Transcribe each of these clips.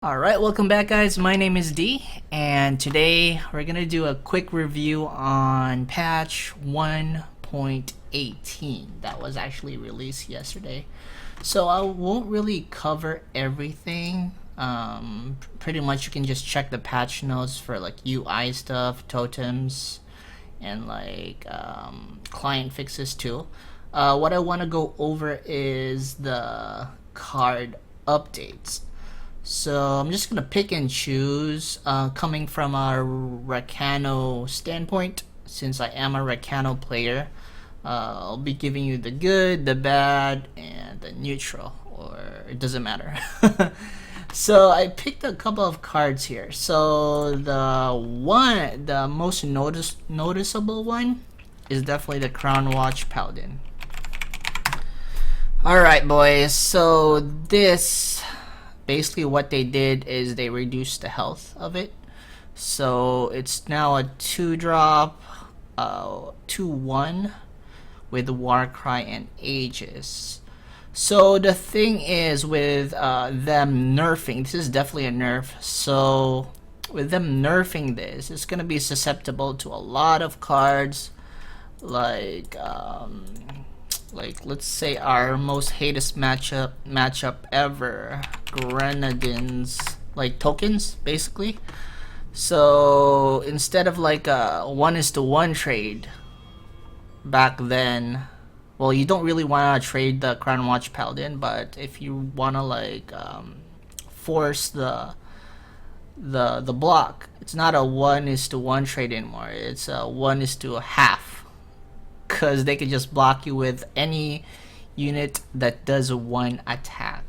Alright, welcome back guys. My name is D, and today we're gonna do a quick review on patch 1.18 that was actually released yesterday. So I won't really cover everything. Pretty much you can just check the patch notes for like UI stuff, totems, and like client fixes too. What I want to go over is the card updates. So I'm just gonna pick and choose coming from a Rakano standpoint. Since I am a Rakano player, I'll be giving you the good, the bad, and the neutral, or it doesn't matter. So I picked a couple of cards here. So the most noticeable one is definitely the Crownwatch Paladin. Alright boys, so this basically what they did is they reduced the health of it. So it's now a 2-drop 2/1 with Warcry and Aegis. So the thing is with them nerfing, this is definitely a nerf, so with them nerfing this, it's gonna be susceptible to a lot of cards like let's say our most hated matchup ever, Grenadines, like tokens basically. So instead of like a 1:1 trade back then, well, you don't really want to trade the Crownwatch Paladin, but if you want to like force the block, it's not a 1:1 trade anymore, it's a 1:1/2, because they can just block you with any unit that does one attack.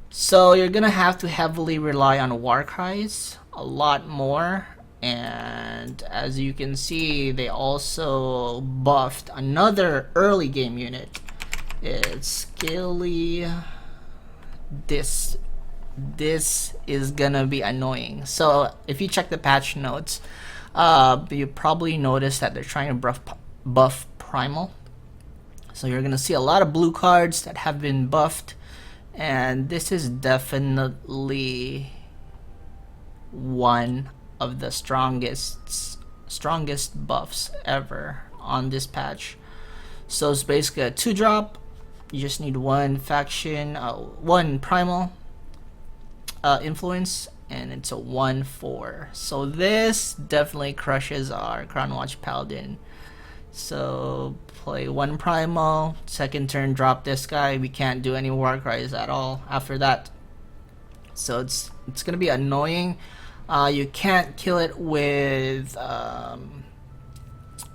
So you're gonna have to heavily rely on Warcries a lot more, and as you can see, they also buffed another early game unit. It's Scaly. This is gonna be annoying. So if you check the patch notes, you probably noticed that they're trying to buff Primal. So you're gonna see a lot of blue cards that have been buffed, and this is definitely one of the strongest buffs ever on this patch. So it's basically a 2-drop. You just need one faction, one Primal influence, and it's a 1/4. So this definitely crushes our Crownwatch Paladin. So play one Primal, second turn drop this guy. We can't do any Warcries at all after that. So it's gonna be annoying. You can't kill it with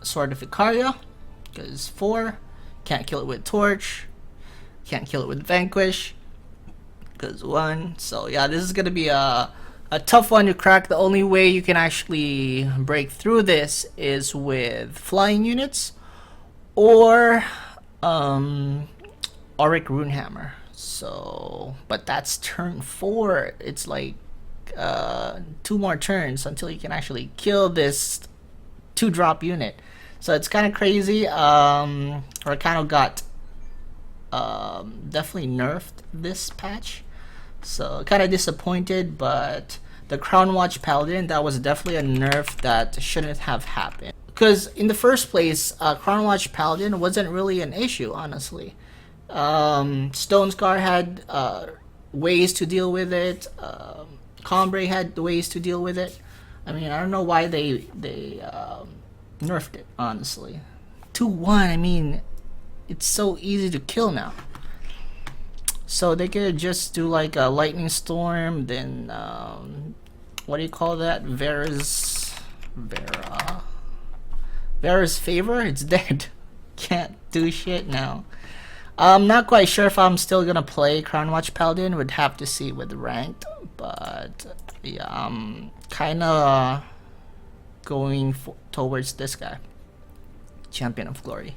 Sword of Icaria because 4. Can't kill it with Torch. Can't kill it with Vanquish because 1. So yeah, this is gonna be a tough one to crack. The only way you can actually break through this is with flying units or Auric Runehammer. So, but that's turn 4. It's like 2 more turns until you can actually kill this 2-drop unit. So it's kind of crazy. Rakano got definitely nerfed this patch. So kind of disappointed, but the Crownwatch Paladin, that was definitely a nerf that shouldn't have happened. Because in the first place, Crownwatch Paladin wasn't really an issue, honestly. Stonescar had ways to deal with it. Combre had ways to deal with it. I mean, I don't know why they nerfed it, honestly. 2/1, I mean, it's so easy to kill now. So they could just do like a lightning storm, then what do you call that? Vera's favor. It's dead. Can't do shit now. I'm not quite sure if I'm still gonna play Crownwatch Paladin. Would have to see with ranked, but yeah, I'm kind of going towards this guy, Champion of Glory.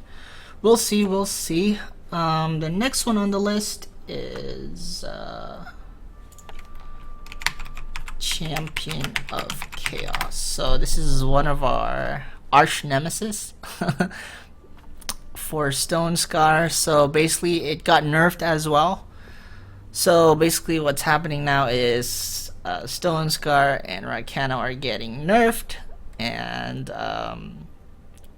We'll see. The next one on the list is Champion of Chaos. So this is one of our arch nemesis for Stonescar. So basically it got nerfed as well. So basically what's happening now is Stonescar and Rakano are getting nerfed, and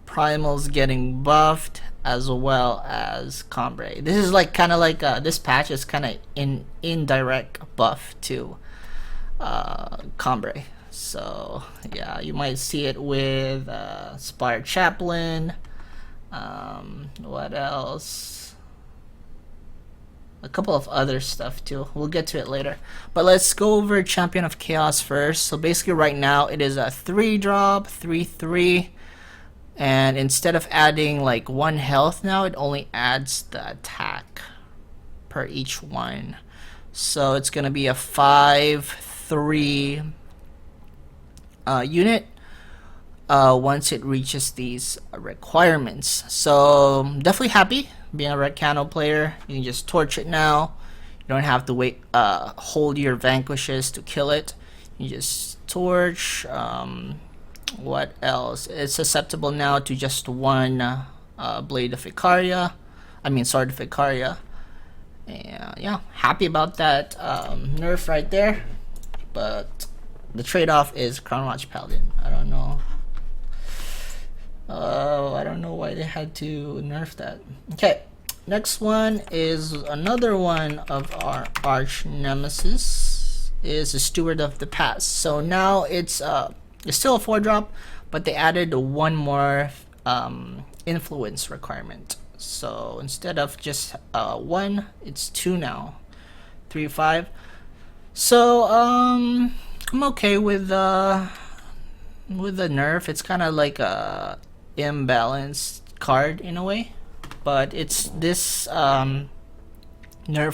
Primal's getting buffed, as well as Combre. This is like kind of like this patch is kind of indirect buff to Combre. So yeah, you might see it with Spire Chaplain. What else? A couple of other stuff too. We'll get to it later. But let's go over Champion of Chaos first. So basically right now it is a 3-drop, 3/3. And instead of adding like 1 health now, it only adds the attack per each one. So it's gonna be a 5/3 unit once it reaches these requirements. So definitely happy being a Rakano player. You can just torch it now. You don't have to wait, hold your vanquishes to kill it. You just torch. What else? It's susceptible now to just 1 Blade of Icaria. I mean Sword of Icaria. And yeah, happy about that nerf right there. But the trade-off is Crownwatch Paladin. I don't know. I don't know why they had to nerf that. Okay, next one is another one of our arch nemesis. Is the Steward of the Past. So now it's still a 4-drop, but they added 1 more influence requirement. So instead of just 1, it's 2 now. 3/5. So I'm okay with the nerf. It's kind of like a imbalanced card in a way, but it's this nerf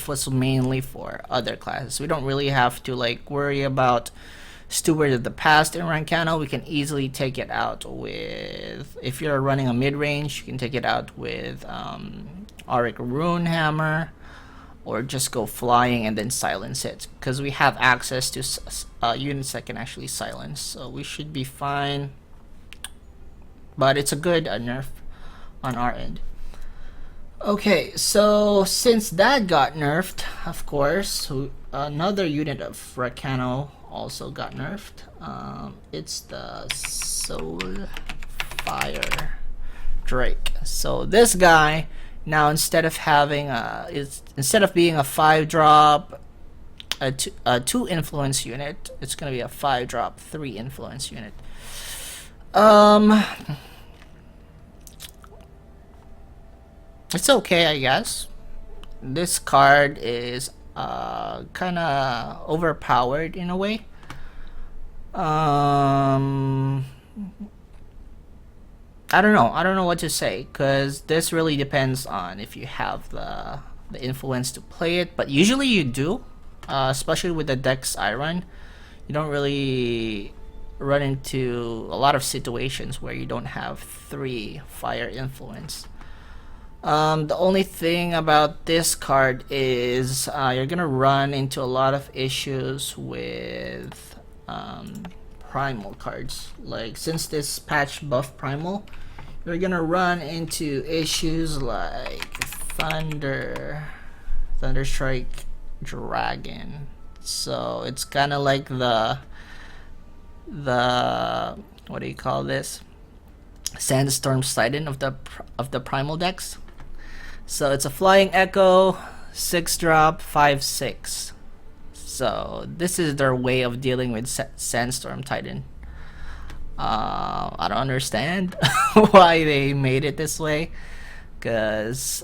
was mainly for other classes. We don't really have to like worry about Steward of the Past in Rakano. We can easily take it out with, if you're running a mid-range, you can take it out with Auric Runehammer, or just go flying and then silence it, because we have access to units that can actually silence, so we should be fine. But it's a good nerf on our end. Okay, so since that got nerfed, of course, another unit of Rakano also got nerfed. It's the Soulfire Drake. So this guy now, instead of having instead of being a 5-drop, a 2 influence unit, it's gonna be a 5-drop 3 influence unit. It's okay, I guess. This card is kind of overpowered in a way. I don't know what to say, because this really depends on if you have the influence to play it, but usually you do, especially with the decks I run. You don't really run into a lot of situations where you don't have 3 fire influence. The only thing about this card is you're gonna run into a lot of issues with Primal cards. Like, since this patch buffed Primal, you're gonna run into issues like Thunderstrike Dragon. So it's kind of like the what do you call this? Sandstorm Titan of the Primal decks. So it's a Flying Echo, 6-drop, 5/6. So this is their way of dealing with Sandstorm Titan. I don't understand why they made it this way, because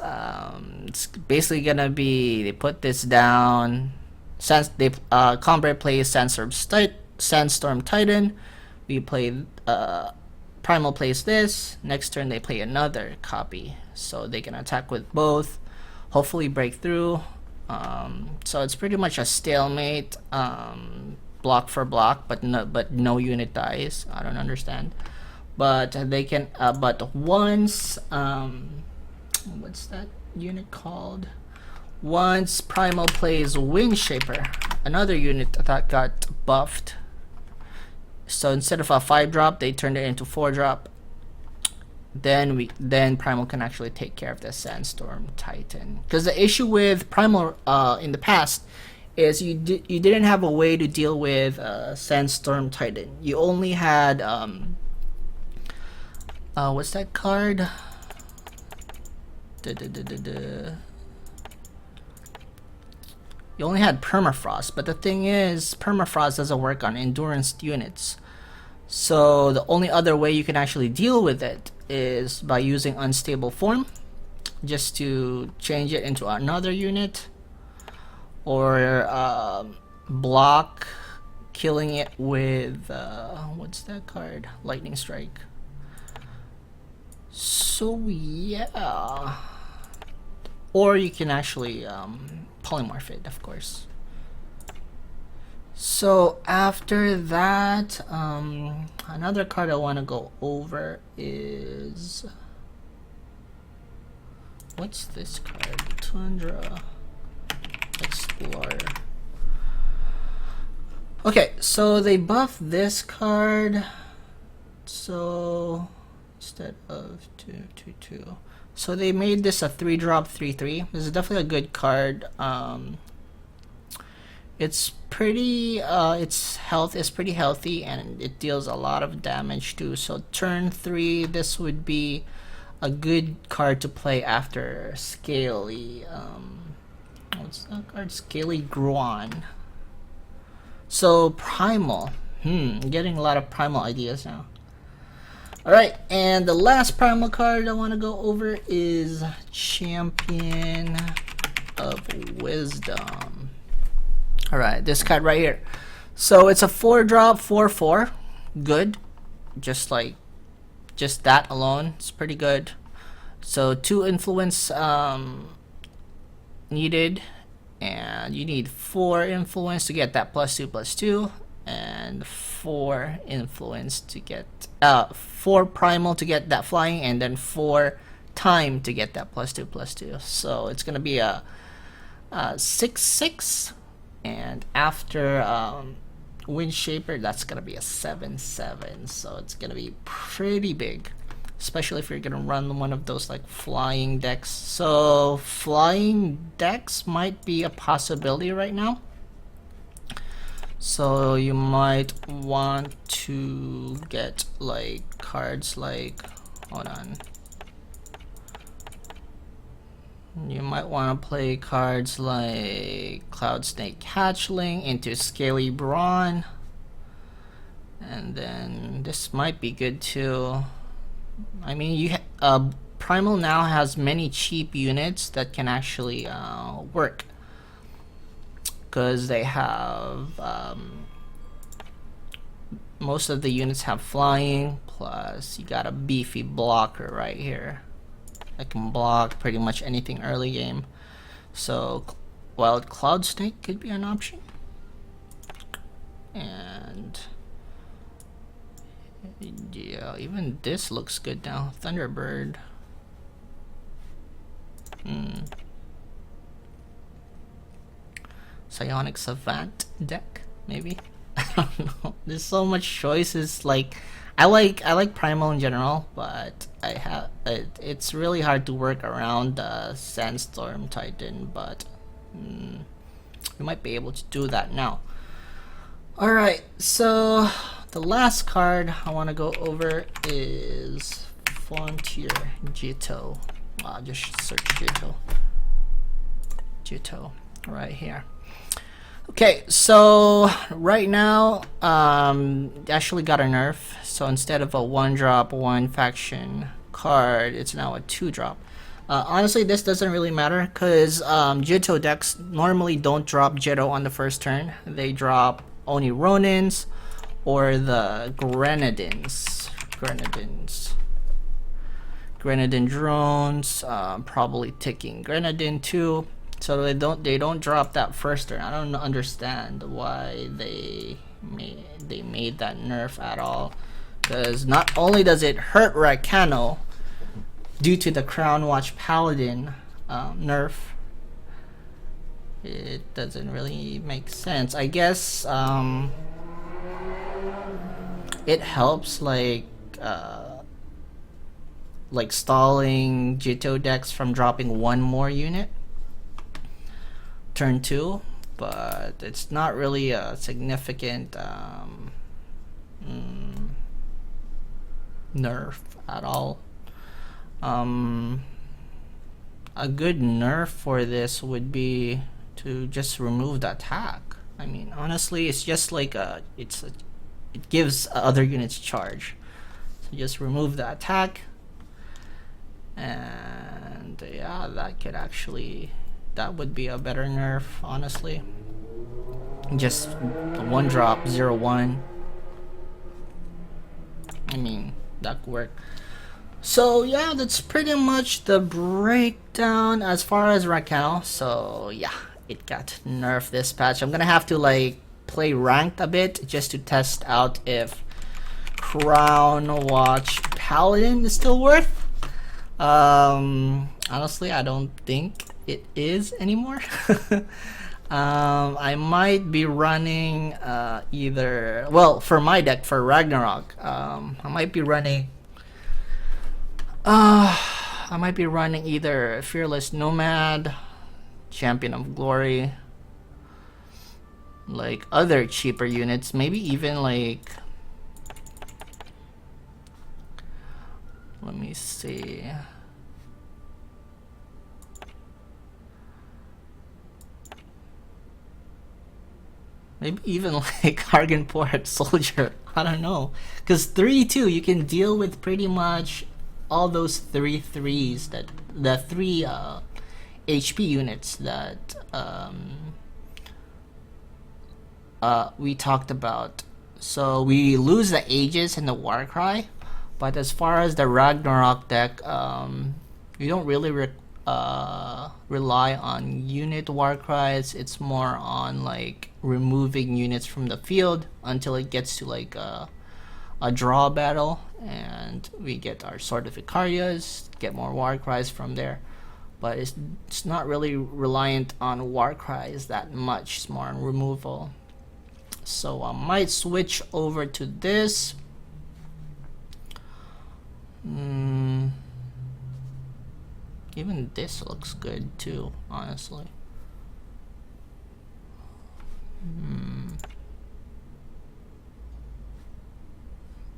it's basically gonna be, they put this down. Combre plays Sandstorm Titan. We play Primal plays this. Next turn they play another copy, so they can attack with both, hopefully break through. So it's pretty much a stalemate, block for block, but no unit dies. I don't understand, but they can. But once what's that unit called? Once Primal plays Windshaper, another unit that got buffed. So instead of a 5-drop, they turned it into 4-drop. Then Primal can actually take care of the Sandstorm Titan. Because the issue with Primal in the past is you didn't have a way to deal with Sandstorm Titan. You only had what's that card? You only had Permafrost, but the thing is, Permafrost doesn't work on endurance units. So the only other way you can actually deal with it is by using Unstable Form, just to change it into another unit, or block killing it with what's that card? Lightning Strike. So yeah, or you can actually polymorph it, of course. So after that, another card I want to go over is, what's this card? Tundra Explorer. Okay, so they buffed this card. So instead of 2/2/2, so they made this a 3-drop 3/3. This is definitely a good card. It's pretty its health is pretty healthy, and it deals a lot of damage too. So turn 3, this would be a good card to play after Scaly what's that card? Scaly Gruan. So Primal. Getting a lot of Primal ideas now. Alright, and the last Primal card I want to go over is Champion of Wisdom. Alright, this card right here. So it's a 4-drop 4/4. Good. Just that alone, it's pretty good. So 2 influence needed, and you need 4 influence to get that +2/+2, and 4 influence to get 4 primal to get that flying, and then 4 time to get that +2/+2. So it's gonna be a 6/6, and after Windshaper, that's gonna be a 7/7. So it's gonna be pretty big, especially if you're gonna run one of those like flying decks. So flying decks might be a possibility right now. So you might want to get like cards like, hold on, you might want to play cards like Cloud Snake Hatchling into Scaly Brawn, and then this might be good too. I mean, Primal now has many cheap units that can actually work, because they have most of the units have flying, plus you got a beefy blocker right here that can block pretty much anything early game. So while Cloud Snake could be an option, and yeah, even this looks good now. Thunderbird. Psionic Savant deck, maybe. I don't know. There's so much choices. Like, I like Primal in general, but it's really hard to work around Sandstorm Titan. But we might be able to do that now. All right. So the last card I want to go over is Frontier Jito. Just search Jito right here. Okay, so right now, actually got a nerf. So instead of a 1-drop, 1 faction card, it's now a 2-drop. Honestly, this doesn't really matter, because Jito decks normally don't drop Jito on the first turn. They drop only Ronins or the Grenadins. Grenadin drones, probably ticking Grenadin too. So they don't drop that first turn. I don't understand why they made that nerf at all, because not only does it hurt Rakano due to the Crownwatch Paladin nerf, it doesn't really make sense. I guess it helps like stalling Jito decks from dropping 1 more unit turn 2, but it's not really a significant nerf at all. A good nerf for this would be to just remove the attack. I mean, honestly, it's just like it gives other units charge. So just remove the attack, and yeah, that would be a better nerf, honestly. Just one drop 0/1. I mean, that could work. So yeah, that's pretty much the breakdown as far as Rakano. So yeah, it got nerfed this patch. I'm gonna have to like play ranked a bit just to test out if Crownwatch Paladin is still worth. Honestly, I don't think it is anymore. I might be running either, well, for my deck for Ragnarok, I might be running either Fearless Nomad, Champion of Glory, like other cheaper units, maybe even like, let me see. Maybe even like Hargenport Soldier. I don't know. Because 3/2, you can deal with pretty much all those 3/3s, that the 3 HP units that we talked about. So we lose the Aegis and the Warcry, but as far as the Ragnarok deck, you don't really rely on unit Warcries. It's more on like removing units from the field until it gets to like a draw battle, and we get our Sword of Icarius, get more Warcries from there. But it's not really reliant on Warcries that much. It's more on removal. So I might switch over to this. Even this looks good too, honestly.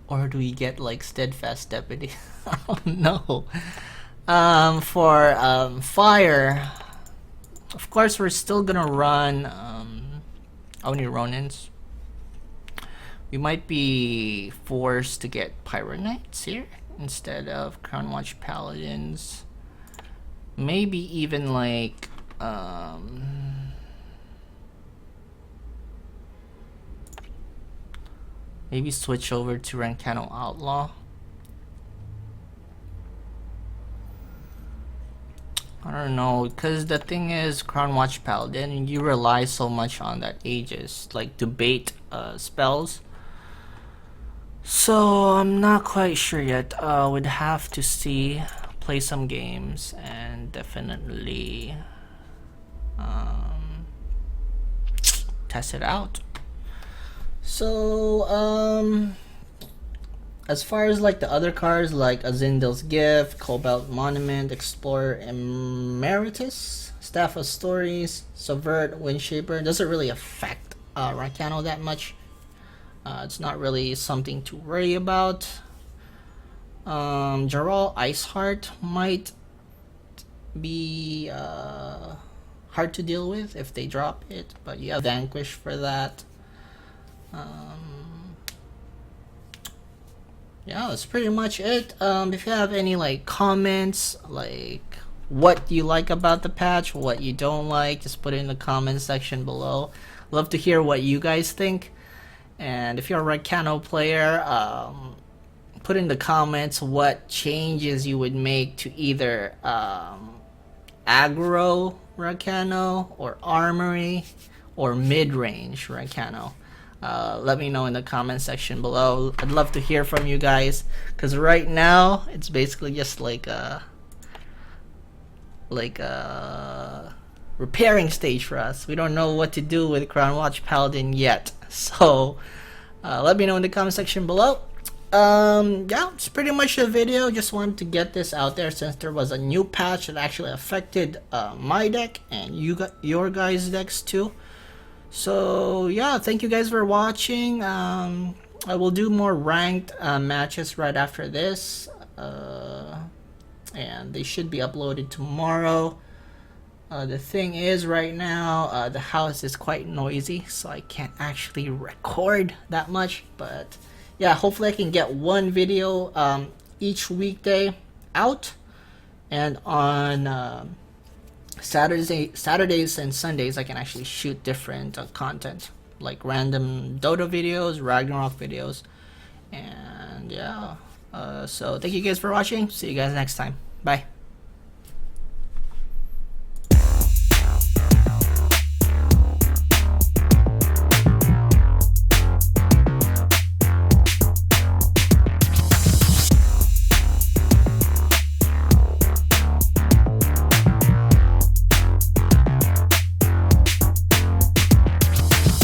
Or do we get like Steadfast Deputy? I don't know. For Fire, of course we're still gonna run Oni Ronins. We might be forced to get Pyro Knights here instead of Crownwatch Paladins. Maybe even like maybe switch over to Rakano Outlaw. I don't know, because the thing is, Crownwatch Paladin, you rely so much on that Aegis, like to bait spells. So I'm not quite sure yet. Would have to see, play some games, and definitely test it out. So as far as like the other cards, like Azindil's Gift, Cobalt Monument, Explorer Emeritus, Staff of Stories, Subvert, Windshaper, doesn't really affect Rakano that much. It's not really something to worry about. Jarral Iceheart might be hard to deal with if they drop it, but you have Vanquish for that. Yeah, that's pretty much it. If you have any like comments, like what you like about the patch, what you don't like, just put it in the comment section below. Love to hear what you guys think. And if you're a Rakano player, put in the comments what changes you would make to either aggro Rakano, or armory, or mid-range Rakano. Let me know in the comment section below. I'd love to hear from you guys, because right now it's basically just like a repairing stage for us. We don't know what to do with Crownwatch Paladin yet, so let me know in the comment section below. Yeah, it's pretty much the video. Just wanted to get this out there since there was a new patch that actually affected my deck and your guys' decks too. So yeah, thank you guys for watching. I will do more ranked matches right after this, and they should be uploaded tomorrow. The thing is, right now the house is quite noisy, so I can't actually record that much. But yeah, hopefully I can get one video each weekday out, and on Saturdays and Sundays I can actually shoot different content, like random Dota videos, Ragnarok videos, and yeah. So thank you guys for watching. See you guys next time. Bye.